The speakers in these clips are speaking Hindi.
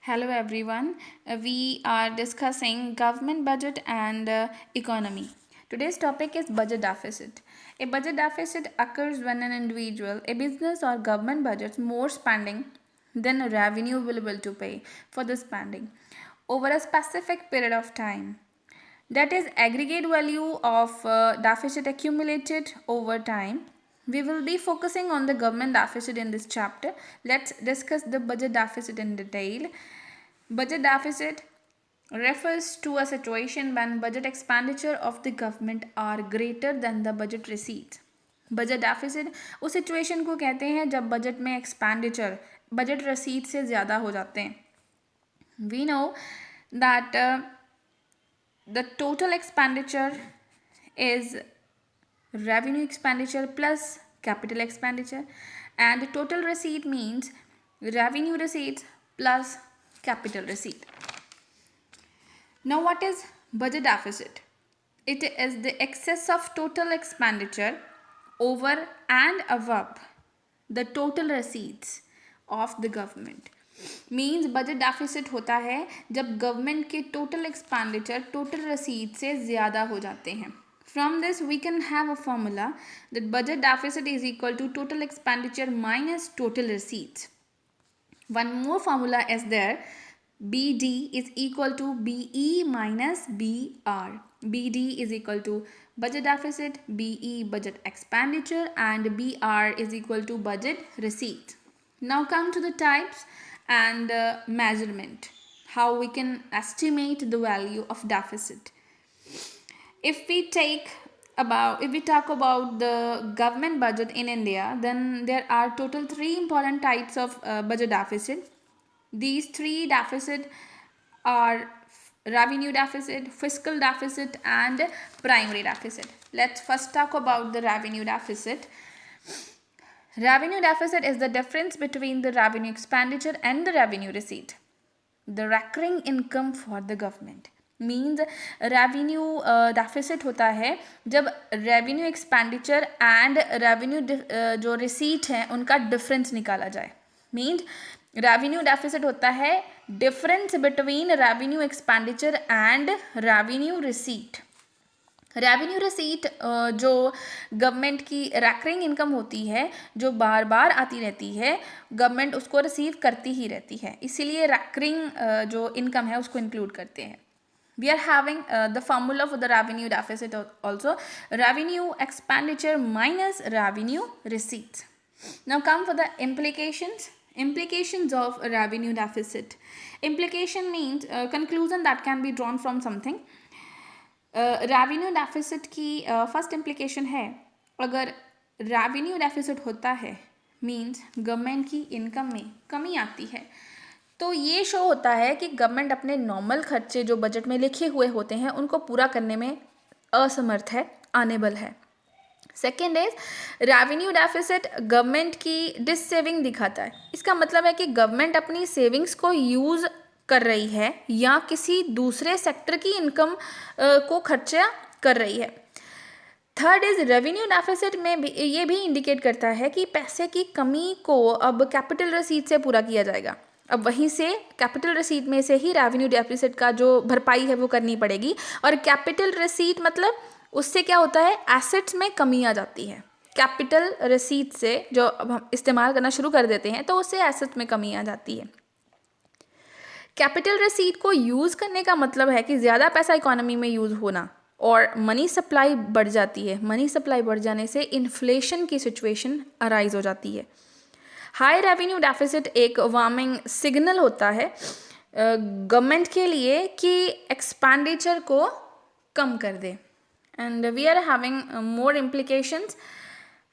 Hello everyone. We are discussing government budget and economy. Today's topic is budget deficit. A budget deficit occurs when an individual, a business or government budgets more spending than revenue available to pay for the spending over a specific period of time. That is aggregate value of deficit accumulated over time. We will be focusing on the government deficit in this chapter. Let's discuss the budget deficit in detail. Budget deficit refers to a situation when budget expenditure of the government are greater than the budget receipts. Budget deficit उस सिचुएशन को कहते हैं जब बजट में एक्सपेंडिचर बजट रसीद से ज़्यादा हो जाते हैं. We know that the total expenditure is revenue expenditure plus capital expenditure, and total receipt means revenue receipts plus capital receipt. Now what is budget deficit? It is the excess of total expenditure over and above the total receipts of the government. Means budget deficit होता है जब गवर्नमेंट के टोटल एक्सपेंडिचर टोटल रसीद से ज़्यादा हो जाते हैं. From this we can have a formula that budget deficit is equal to total expenditure minus total receipts. One more formula is there. BD is equal to BE minus BR. BD is equal to budget deficit, BE budget expenditure, and BR is equal to budget receipt. Now come to the types and measurement. How we can estimate the value of deficit. If we talk about the government budget in India, then there are total 3 important types of budget deficit. These 3 deficit are revenue deficit, fiscal deficit, and primary deficit. Let's first talk about the revenue deficit. Revenue deficit is the difference between the revenue expenditure and the revenue receipt. The recurring income for the government means revenue deficit होता है जब revenue expenditure and revenue जो receipt है उनका difference निकाला जाए. Means revenue deficit होता है difference between revenue expenditure and revenue receipt. Revenue receipt जो गवर्नमेंट की रैकरिंग इनकम होती है जो बार बार आती रहती है, गवर्नमेंट उसको रिसीव करती ही रहती है, इसीलिए रैकरिंग जो इनकम है उसको इंक्लूड करते हैं. We are having the formula for the revenue deficit also revenue expenditure minus revenue receipts. Now come for the implications of revenue deficit. Implication means conclusion that can be drawn from something. Revenue deficit की फर्स्ट इम्प्लीकेशन है, अगर रेवेन्यू डेफिसिट होता है मींस गवर्नमेंट की इनकम में कमी आती है, तो ये शो होता है कि गवर्नमेंट अपने नॉर्मल खर्चे जो बजट में लिखे हुए होते हैं उनको पूरा करने में असमर्थ है, अनेबल है. Second is revenue deficit government की डिससेविंग दिखाता है. इसका मतलब है कि गवर्नमेंट अपनी सेविंग्स को यूज़ कर रही है या किसी दूसरे सेक्टर की इनकम को खर्चा कर रही है. थर्ड इज रेवेन्यू डेफिसिट में भी ये भी इंडिकेट करता है कि पैसे की कमी को अब कैपिटल रसीद से पूरा किया जाएगा. अब वहीं से कैपिटल रसीद में से ही रेवेन्यू डेफिसिट का जो भरपाई है वो करनी पड़ेगी. और कैपिटल रसीद मतलब उससे क्या होता है, एसेट्स में कमी आ जाती है. कैपिटल रसीद से जो अब हम इस्तेमाल करना शुरू कर देते हैं तो उससे एसेट्स में कमी आ जाती है. कैपिटल रसीद को यूज़ करने का मतलब है कि ज़्यादा पैसा इकोनॉमी में यूज़ होना और मनी सप्लाई बढ़ जाती है. मनी सप्लाई बढ़ जाने से इन्फ्लेशन की सिचुएशन अराइज हो जाती है. हाई रेवेन्यू डेफिसिट एक वार्मिंग सिग्नल होता है गवर्नमेंट के लिए कि एक्सपेंडिचर को कम कर दे. And we are having more implications.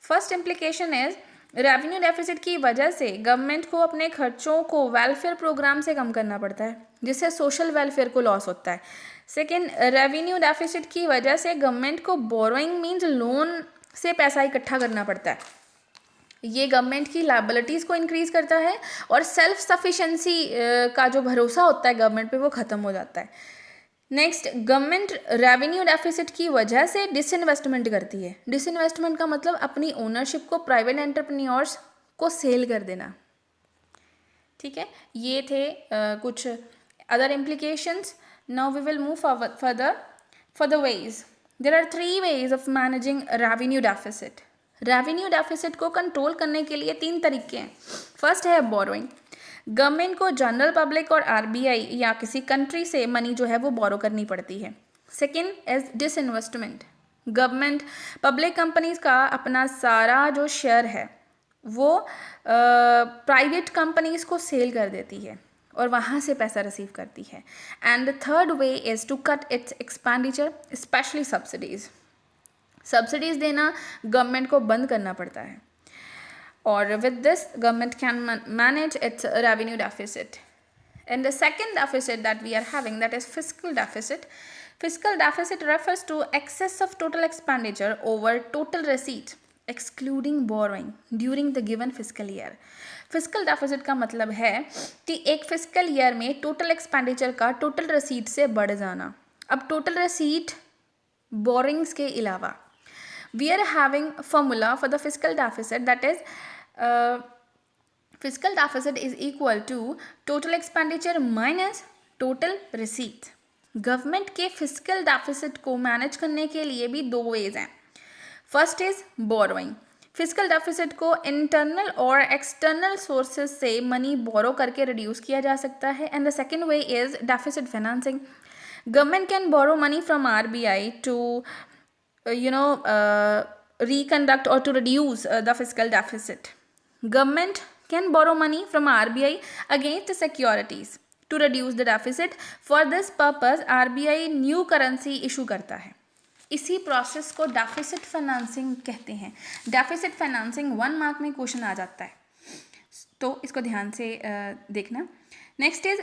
First implication is revenue deficit की वजह से गवर्नमेंट को अपने खर्चों को वेलफेयर प्रोग्राम से कम करना पड़ता है, जिससे सोशल वेलफेयर को लॉस होता है. सेकेंड, रेवेन्यू डेफिसिट की वजह से गवर्नमेंट को बोरोइंग मीन्स लोन से पैसा इकट्ठा करना पड़ता है. ये गवर्नमेंट की लायबिलिटीज़ को इंक्रीज करता है और सेल्फ सफिशेंसी का जो भरोसा होता है गवर्नमेंट पे वो ख़त्म हो जाता है. नेक्स्ट, गवर्नमेंट रेवेन्यू डेफिसिट की वजह से डिसइन्वेस्टमेंट करती है. डिसइन्वेस्टमेंट का मतलब अपनी ओनरशिप को प्राइवेट एंटरप्रेन्योर्स को सेल कर देना. ठीक है, ये थे कुछ other implications. Now we will move forward further for the ways. There are three ways of managing revenue deficit. Revenue deficit को कंट्रोल करने के लिए 3 तरीके हैं. फर्स्ट है बोरोइंग. गवर्नमेंट को जनरल पब्लिक और आरबीआई या किसी कंट्री से मनी जो है वो बोरो करनी पड़ती है. Second is disinvestment. Government public companies का अपना सारा जो शेयर है वो प्राइवेट कंपनीज को सेल कर देती है और वहाँ से पैसा रिसीव करती है. And the third way is to cut its expenditure, especially subsidies. Subsidies देना गवर्नमेंट को बंद करना पड़ता है और with this government can manage its revenue deficit. And the second deficit that we are having, that is fiscal deficit. Fiscal deficit refers to excess of total expenditure over total receipts, excluding borrowing, during the given fiscal year. Fiscal deficit का मतलब है कि एक फिजिकल ईयर में टोटल एक्सपेंडिचर का टोटल रसीट से बढ़ जाना. अब टोटल रसीट बोरिंग्स के अलावा we are having formula for the fiscal deficit, that is fiscal deficit is equal to total expenditure minus total receipts. Government के फिजिकल डेफिसिट को मैनेज करने के लिए भी 2 वेज हैं. First is borrowing. Physical deficit को इंटरनल और एक्सटर्नल सोर्सेज से मनी बोरो करके रिड्यूस किया जा सकता है. And the second way is deficit financing. Government can borrow money from RBI to reconduct or to reduce the fiscal deficit. Government can borrow money from RBI against the securities to reduce the deficit. For this purpose RBI new currency issue करता है. इसी प्रोसेस को डेफिसिट फाइनेंसिंग कहते हैं. डेफिसिट फाइनेंसिंग 1 मार्क में क्वेश्चन आ जाता है, तो इसको ध्यान से देखना. Next is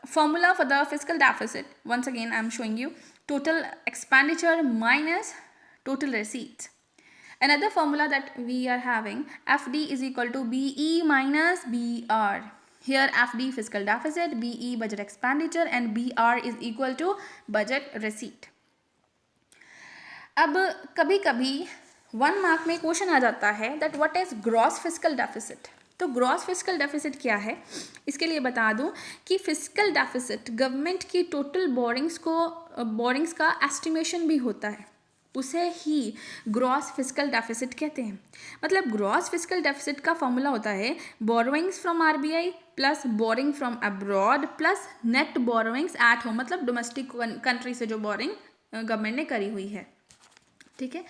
formula for the physical deficit. Once again I am showing you total expenditure minus total receipts. Another formula that we are having, FD is equal to BE minus BR. Here FD fiscal deficit, BE budget expenditure and BR is equal to budget receipt. अब कभी कभी 1 मार्क में क्वेश्चन आ जाता है that what is gross fiscal deficit. तो ग्रॉस फिजिकल डेफिसिट क्या है, इसके लिए बता दूं कि फिजिकल डेफिसिट गवर्नमेंट की टोटल बोरिंग्स का एस्टिमेशन भी होता है, उसे ही ग्रॉस फिजिकल डेफिसिट कहते हैं. मतलब ग्रॉस फिजिकल डेफिसिट का फॉर्मूला होता है borrowings from RBI plus boring from abroad plus net borrowings at home. मतलब डोमेस्टिक कंट्री से जो बोरिंग गवर्नमेंट ने करी हुई है. ठीक है.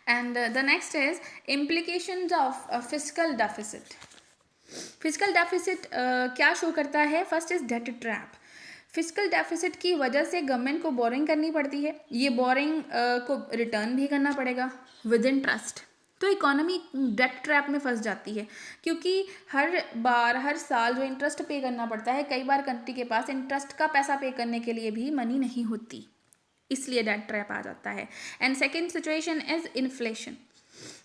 And the next is implications of physical deficit. Physical deficit क्या शो करता है. First is debt trap. Physical deficit की वजह से गवर्नमेंट को बोरिंग करनी पड़ती है, ये बोरिंग को रिटर्न भी करना पड़ेगा विद इंटरेस्ट. तो इकोनॉमी डेट ट्रैप में फंस जाती है, क्योंकि हर साल जो इंटरेस्ट पे करना पड़ता है, कई बार कंट्री के पास इंटरेस्ट का पैसा पे करने के लिए भी मनी नहीं होती, इसलिए डेट ट्रैप आ जाता है. And second situation is inflation.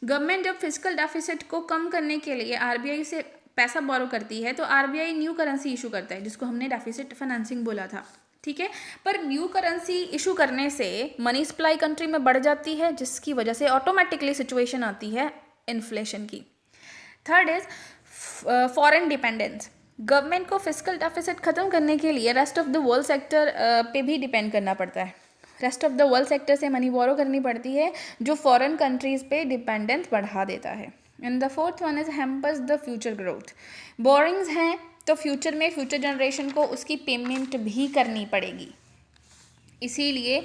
Government जब फिजिकल डेफिसिट को कम करने के लिए आरबीआई से पैसा बोरो करती है तो आरबीआई न्यू करेंसी इशू करता है, जिसको हमने डेफिसिट फाइनेंसिंग बोला था. ठीक है. पर न्यू करेंसी इशू करने से मनी सप्लाई कंट्री में बढ़ जाती है, जिसकी वजह से ऑटोमेटिकली सिचुएशन आती है इन्फ्लेशन की. Third is foreign dependence. Government को फिजिकल डेफिसिट खत्म करने के लिए rest of the world sector पे भी डिपेंड करना पड़ता है. Rest of the world sector से मनी बोरो करनी पड़ती है, जो फॉरेन कंट्रीज पे डिपेंडेंस बढ़ा देता है. And the fourth one is hampers the future growth. Borings हैं तो फ्यूचर में फ्यूचर जनरेशन को उसकी पेमेंट भी करनी पड़ेगी, इसीलिए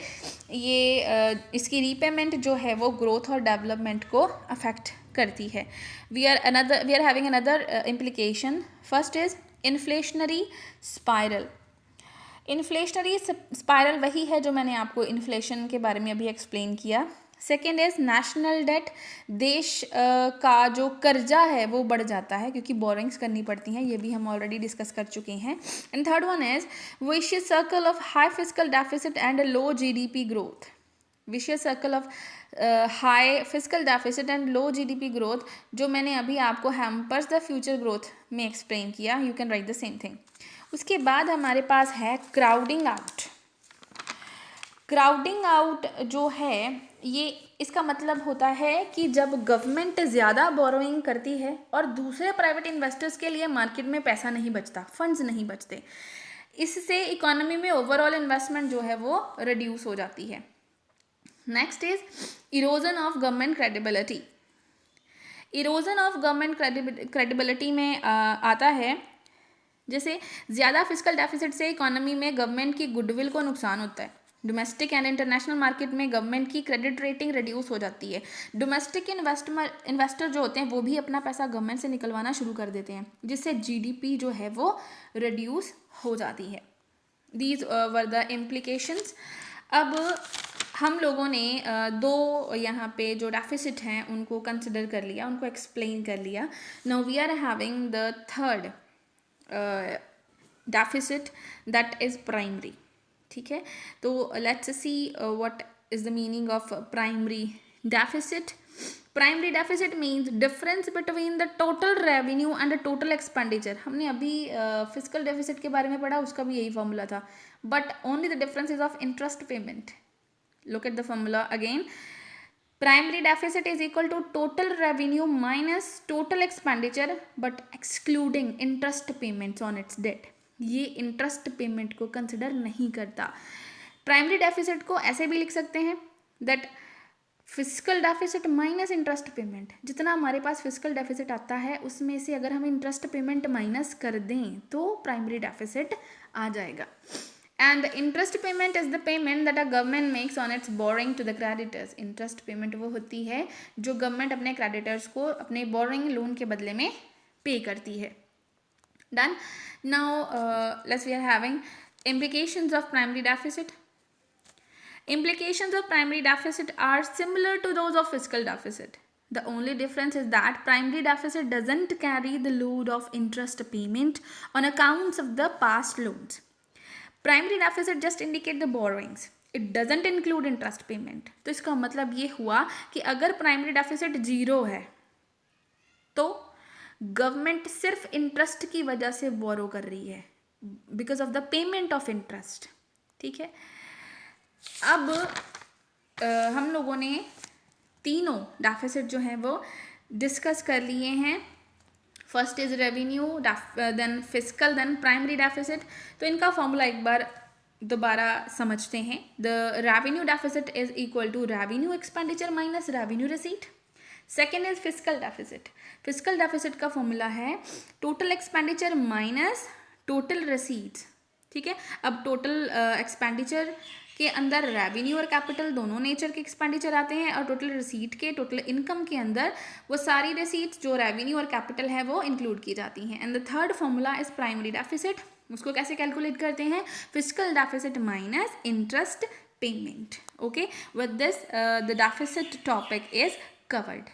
ये इसकी रीपेमेंट जो है वो ग्रोथ और डेवलपमेंट को अफेक्ट करती है. We are having another implication. First is inflationary spiral. Inflationary spiral वही है जो मैंने आपको इन्फ्लेशन के बारे में अभी एक्सप्लेन किया. Second is national debt. देश का जो कर्जा है वो बढ़ जाता है क्योंकि बोरिंग्स करनी पड़ती हैं, ये भी हम ऑलरेडी डिस्कस कर चुके हैं. And third one is vicious circle of high physical deficit and low GDP growth. Vicious circle of high physical deficit and low GDP growth, जो मैंने अभी आपको हैम्पर्स द फ्यूचर ग्रोथ में एक्सप्लेन किया. You can write the same thing. उसके बाद हमारे पास है क्राउडिंग आउट. क्राउडिंग आउट जो है ये इसका मतलब होता है कि जब गवर्नमेंट ज़्यादा बोरोइंग करती है और दूसरे प्राइवेट इन्वेस्टर्स के लिए मार्केट में पैसा नहीं बचता, फंड्स नहीं बचते, इससे इकोनॉमी में ओवरऑल इन्वेस्टमेंट जो है वो रिड्यूस हो जाती है। Next is erosion of government credibility. Erosion of government credibility में आता है जैसे ज़्यादा फिजिकल डेफिसिट से इकोनॉमी में गवर्नमेंट की गुडविल को नुकसान होता है। डोमेस्टिक एंड इंटरनेशनल मार्केट में गवर्नमेंट की क्रेडिट रेटिंग रिड्यूस हो जाती है। डोमेस्टिक इन्वेस्टर जो होते हैं वो भी अपना पैसा गवर्नमेंट से निकलवाना शुरू कर देते हैं, जिससे जीडीपी जो है वो रिड्यूस हो जाती है। These were the implications. अब हम लोगों ने दो यहाँ पे जो डेफिसिट हैं उनको कंसिडर कर लिया, उनको एक्सप्लेन कर लिया। Now we are having the third deficit that is primary. ठीक है, तो let's see what is the meaning of primary deficit. Primary deficit means difference between the total revenue and the total expenditure. हमने अभी फिजिकल डेफिसिट के बारे में पढ़ा, उसका भी यही फॉर्मूला था, but only the difference is of interest payment. Look at the formula again. Primary deficit is equal to total revenue minus total expenditure but excluding interest payments on its debt. ये इंटरेस्ट पेमेंट को कंसिडर नहीं करता। प्राइमरी डेफिसिट को ऐसे भी लिख सकते हैं that physical deficit minus interest payment. जितना हमारे पास फिजिकल डेफिसिट आता है उसमें से अगर हम इंटरेस्ट पेमेंट माइनस कर दें तो प्राइमरी डेफिसिट आ जाएगा। And the interest payment is the payment that a government makes on its borrowing to the creditors. Interest payment वो होती है जो गवर्नमेंट अपने क्रेडिटर्स को अपने बोरिंग लोन के बदले में पे करती है। Done. Now let's we are having implications of primary deficit. Implications of primary deficit are similar to those of fiscal deficit. The only difference is that primary deficit doesn't carry the load of interest payment on accounts of the past loans. Primary deficit just indicate the borrowings, it doesn't include interest payment. तो इसका मतलब ये हुआ कि अगर प्राइमरी डेफिसिट जीरो है तो गवर्नमेंट सिर्फ इंटरेस्ट की वजह से बोरो कर रही है, because of the payment of interest. ठीक है, अब हम लोगों ने तीनों डेफिसिट जो हैं वो डिस्कस कर लिए हैं। First is revenue, then physical, then primary deficit. तो इनका फॉर्मूला एक बार दोबारा समझते हैं। The revenue deficit is equal to revenue expenditure minus revenue receipt. Second is physical deficit. Physical deficit का फॉर्मूला है total expenditure minus total receipts. ठीक है, अब टोटल एक्सपेंडिचर के अंदर रेवेन्यू और कैपिटल दोनों नेचर के एक्सपेंडिचर आते हैं, और टोटल रिसीट के, टोटल इनकम के अंदर वो सारी रिसीट्स जो रेवेन्यू और कैपिटल है वो इंक्लूड की जाती हैं। And the third formula is primary deficit. उसको कैसे कैलकुलेट करते हैं? Physical deficit minus interest payment. Okay, with this the deficit topic is covered.